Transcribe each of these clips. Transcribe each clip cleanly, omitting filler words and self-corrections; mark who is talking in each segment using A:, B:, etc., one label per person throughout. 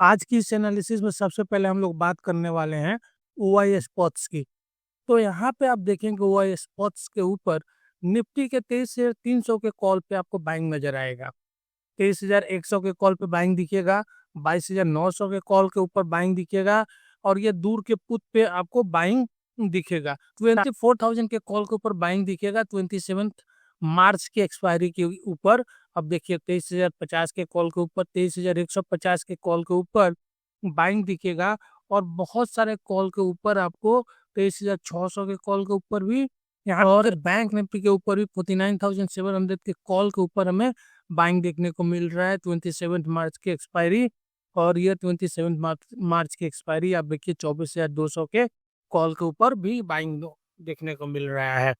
A: आज की इस एनालिसिस में सबसे पहले हम लोग बात करने वाले हैं ओआई स्पॉट्स की। तो यहाँ पे आप देखेंगे ओआई स्पॉट्स के ऊपर निफ्टी के 23,300 के कॉल पे आपको बाइंग नजर आएगा। 23,100 के कॉल पे बाइंग दिखेगा, 22,900 के कॉल के ऊपर बाइंग दिखेगा और ये दूर के पुट पे आपको बाइंग दिखेगा। 24,000 के कॉल के ऊपर बाइंग दिखेगा 27 मार्च के एक्सपायरी के ऊपर। अब देखिए 23,050 के कॉल के ऊपर, 23,150 के कॉल के ऊपर बाइंग दिखेगा और बहुत सारे कॉल के ऊपर आपको 23,600 के कॉल के ऊपर भी यहाँ और बैंक निफ्टी के ऊपर भी 49,700 के कॉल के ऊपर हमें बाइंग देखने को मिल रहा है 27 मार्च की एक्सपायरी। और ये 27 मार्च की एक्सपायरी आप देखिए 24,200 के कॉल के ऊपर भी बाइंग देखने को मिल रहा है।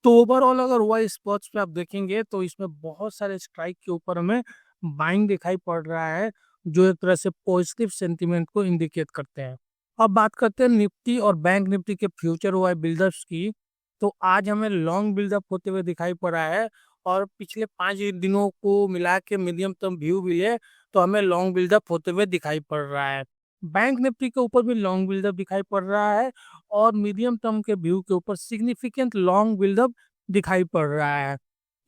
A: तो ओवरऑल अगर वाई स्पॉट्स पे आप देखेंगे तो इसमें बहुत सारे स्ट्राइक के ऊपर हमें बाइंग दिखाई पड़ रहा है, जो एक तरह से पॉजिटिव सेंटीमेंट को इंडिकेट करते हैं। अब बात करते हैं निफ्टी और बैंक निफ्टी के फ्यूचर वाई बिल्डअप्स की। तो आज हमें लॉन्ग बिल्डअप होते हुए दिखाई पड़ा है और पिछले 5 दिनों को मिला के मीडियम टर्म व्यू भी है तो हमें लॉन्ग बिल्डअप होते हुए दिखाई पड़ रहा है। बैंक निफ्टी के ऊपर भी लॉन्ग बिल्डअप दिखाई पड़ रहा है और मीडियम टर्म के व्यू के ऊपर सिग्निफिकेंट लॉन्ग बिल्डअप दिखाई पड़ रहा है।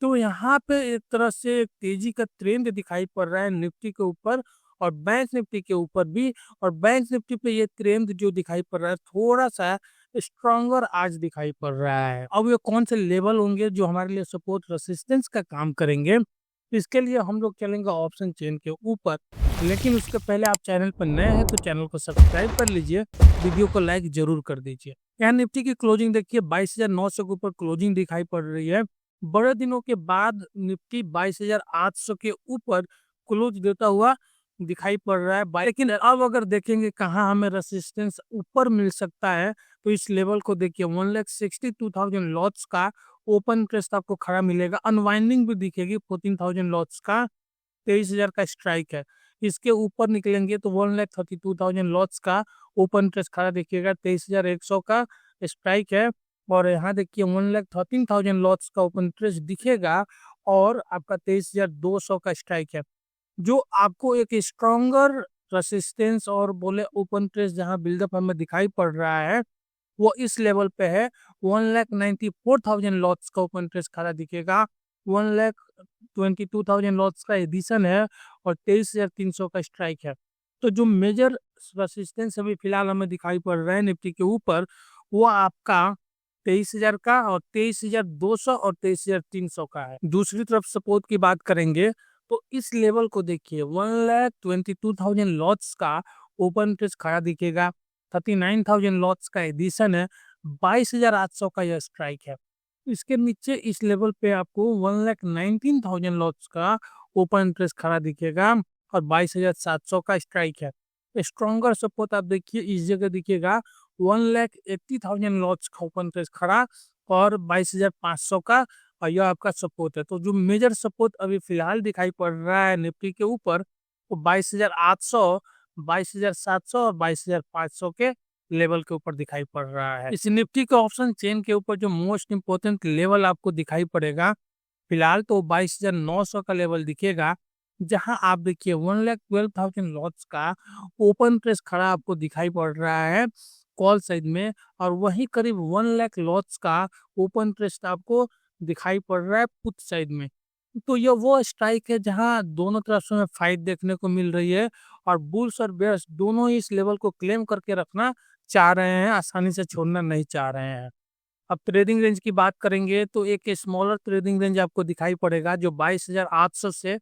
A: तो यहाँ पे एक तरह से एक तेजी का ट्रेंड दिखाई पड़ रहा है निफ्टी के ऊपर और बैंक निफ्टी के ऊपर भी। और बैंक निफ्टी पे ये ट्रेंड जो दिखाई पड़ रहा है थोड़ा सा स्ट्रॉन्गर आज दिखाई पड़ रहा है। अब ये कौन से लेवल होंगे जो हमारे लिए सपोर्ट रेसिस्टेंस का काम करेंगे, इसके लिए हम लोग चलेंगे ऑप्शन चेन के ऊपर। लेकिन उसके पहले आप चैनल पर नए हैं तो चैनल को सब्सक्राइब कर लीजिए, वीडियो को लाइक जरूर कर दीजिए। यहाँ निफ्टी की क्लोजिंग देखिए 22,900 के ऊपर क्लोजिंग दिखाई पड़ रही है। बड़े दिनों के बाद निफ्टी 22,800 के ऊपर क्लोज देता हुआ दिखाई पड़ रहा है। लेकिन अब अगर देखेंगे कहाँ हमें रेसिस्टेंस ऊपर मिल सकता है तो इस लेवल को देखिए 1,62,000 लॉट्स का ओपन इंटरेस्ट आपको खड़ा मिलेगा। अनवाइंडिंग भी दिखेगी 14,000 लॉट्स का, 23,000 का स्ट्राइक है। इसके ऊपर निकलेंगे तो 1,32,000 लॉट्स का ओपन इंटरेस्ट खड़ा देखिएगा, 23,100 का स्ट्राइक है। और यहाँ देखिए 1,13,000 लॉट्स का ओपन इंटरेस्ट दिखेगा और आपका 23,200 का स्ट्राइक है, जो आपको एक स्ट्रॉन्गर रेसिस्टेंस और बोले ओपन इंटरेस्ट जहाँ बिल्डअप हमें दिखाई पड़ रहा है वो इस लेवल पे है। 1,94,000 लॉट्स का ओपन इंटरेस्ट खड़ा दिखेगा, 1,22,000 लॉट्स का एडिशन है और 23,300 का स्ट्राइक है। तो जो मेजर रेसिस्टेंस अभी फिलहाल हमें दिखाई पड़ रहा है निफ्टी के ऊपर वो आपका 23,000 का और 23,200 और 23,300 का है। दूसरी तरफ सपोर्ट की बात करेंगे तो इस लेवल को देखिए 1,22,000 लॉट्स का ओपन इंटरेस्ट खड़ा दिखेगा, 39,000 लॉट्स का एडिशन है, 22,800 का यह स्ट्राइक है। इसके नीचे इस लेवल पे आपको 1,19,000 लॉट्स का ओपन इंटरेस्ट खड़ा दिखेगा और 22,700 का स्ट्राइक है। स्ट्रॉन्गर सपोर्ट आप देखिए इस जगह दिखेगा 1,80,000 लॉट्स का ओपन इंटरेस्ट खड़ा और 22,500 का, और यह आपका सपोर्ट है। तो जो मेजर सपोर्ट अभी फिलहाल दिखाई पड़ रहा है निफ्टी के ऊपर वो 22,800, 22,700 और 22,500 के लेवल के ऊपर दिखाई पड़ रहा है। इस निफ्टी के ऑप्शन चेन के ऊपर जो मोस्ट इंपोर्टेंट लेवल आपको दिखाई पड़ेगा फिलहाल तो 22,900 का लेवल दिखेगा, जहां आप देखिए 1,12,000 लॉट्स का ओपन इंटरेस्ट खड़ा आपको दिखाई पड़ रहा है कॉल साइड में और वहीं करीब 1,00,000 लॉट्स का ओपन इंटरेस्ट आपको दिखाई पड़ रहा है पुट साइड में। तो ये वो स्ट्राइक है जहां दोनों तरफ से हमें फाइट देखने को मिल रही है और बुल्स और बेयर्स दोनों ही इस लेवल को क्लेम करके रखना चाह रहे हैं, आसानी से छोड़ना नहीं चाह रहे हैं। अब ट्रेडिंग रेंज की बात करेंगे तो एक स्मॉलर ट्रेडिंग रेंज आपको दिखाई पड़ेगा जो 22,800 से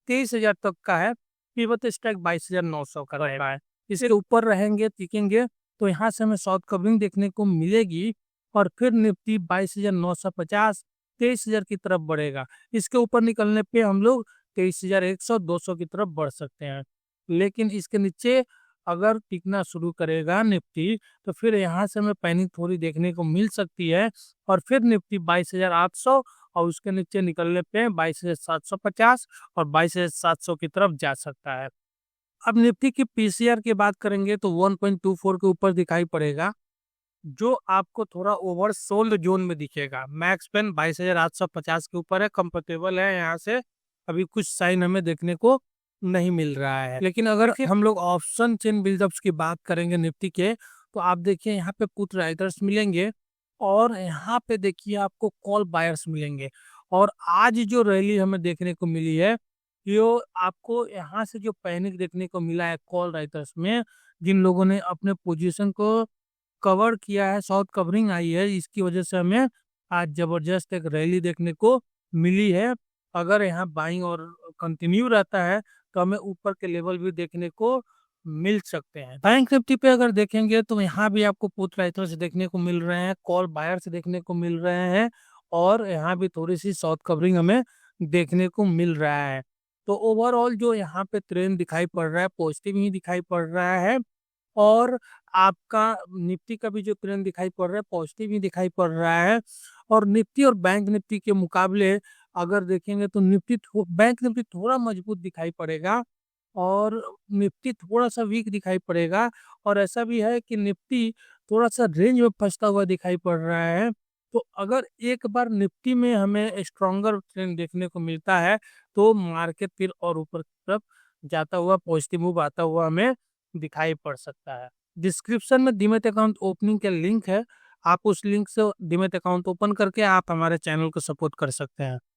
A: 23,000 तक का है। कीमत स्ट्राइक 22,900 का रहेगा। इसके ऊपर रहेंगे टिकेंगे तो यहाँ से हमें शॉर्ट कवरिंग देखने को मिलेगी और फिर निफ्टी 22,950, 23,000 की तरफ बढ़ेगा। इसके ऊपर निकलने पे हम लोग 23,100, 200 की तरफ बढ़ सकते हैं। लेकिन इसके नीचे अगर टिकना शुरू करेगा निफ्टी तो फिर यहाँ से हमें पैनिक थोड़ी देखने को मिल सकती है और फिर निफ्टी 22,800 और उसके नीचे निकलने पे 22,750 और 22,700 की तरफ जा सकता है। अब निफ्टी की पीसीआर की बात करेंगे तो 1.24 के ऊपर दिखाई पड़ेगा, जो आपको थोड़ा ओवर सोल्ड जोन में दिखेगा। मैक्स पेन 22,850 के ऊपर है, कंफर्टेबल है। यहाँ से अभी कुछ साइन हमें देखने को नहीं मिल रहा है। लेकिन अगर हम लोग ऑप्शन चेन बिल्डअप्स की बात करेंगे निफ्टी के, तो आप देखिए यहाँ पे पुट राइटर्स मिलेंगे और यहाँ पे देखिए आपको कॉल बायर्स मिलेंगे। और आज जो रैली हमें देखने को मिली है, यो आपको यहाँ से जो पैनिक देखने को मिला है कॉल राइटर्स में, जिन लोगों ने अपने पोजीशन को कवर किया है, शॉर्ट कवरिंग आई है, इसकी वजह से हमें आज जबरदस्त एक रैली देखने को मिली है। अगर यहाँ बाइंग और कंटिन्यू रहता है तो हमें ऊपर के लेवल भी देखने को मिल सकते हैं। बैंक निफ्टी पे अगर देखेंगे तो यहाँ भी आपको पुट राइटर्स देखने को मिल रहे हैं, कॉल बायर्स देखने को मिल रहे हैं और यहाँ भी थोड़ी सी शॉर्ट कवरिंग हमें देखने को मिल रहा है। तो ओवरऑल जो यहाँ पे ट्रेंड दिखाई पड़ रहा है पॉजिटिव ही दिखाई पड़ रहा है और आपका निफ्टी का भी जो ट्रेंड दिखाई पड़ रहा है पॉजिटिव ही दिखाई पड़ रहा है। और निफ्टी और बैंक निफ्टी के मुकाबले अगर देखेंगे तो बैंक निफ्टी थोड़ा मजबूत दिखाई पड़ेगा और निफ्टी थोड़ा सा वीक दिखाई पड़ेगा। और ऐसा भी है कि निफ्टी थोड़ा सा रेंज में फंसता हुआ दिखाई पड़ रहा है। तो अगर एक बार निफ्टी में हमें स्ट्रॉन्गर ट्रेंड देखने को मिलता है तो मार्केट फिर और ऊपर की तरफ जाता हुआ पॉजिटिव मूव आता हुआ हमें दिखाई पड़ सकता है। डिस्क्रिप्शन में डीमैट अकाउंट ओपनिंग का लिंक है, आप उस लिंक से डीमैट अकाउंट ओपन करके आप हमारे चैनल को सपोर्ट कर सकते हैं।